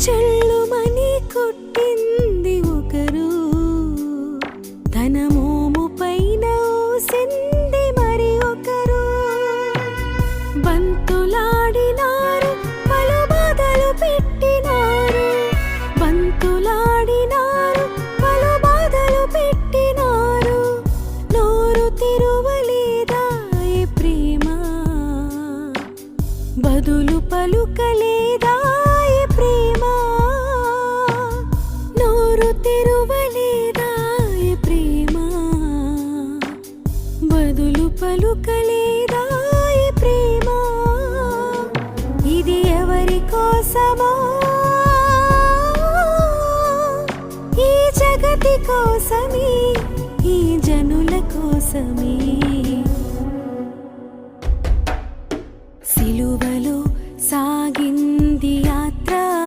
చెల్లుమని కొట్టింది ఒకరు, తన మోము పైన ఊసింది మరి ఒకరు. బంతులాడినారు, పలు బాధలు పెట్టినారు. బంతులాడినారు, పలు బాధలు పెట్టినారు. నోరు తెరువలేదాయే ప్రేమ, బదులు పలుకలేదాయే ప్రేమ. నోరు తెరువలేదాయే ప్రేమ, బదులు పలుకలేదాయే ప్రేమ. ఇది ఎవరి కోసమో, ఈ జగతి కోసమే, ఈ జనుల కోసమే.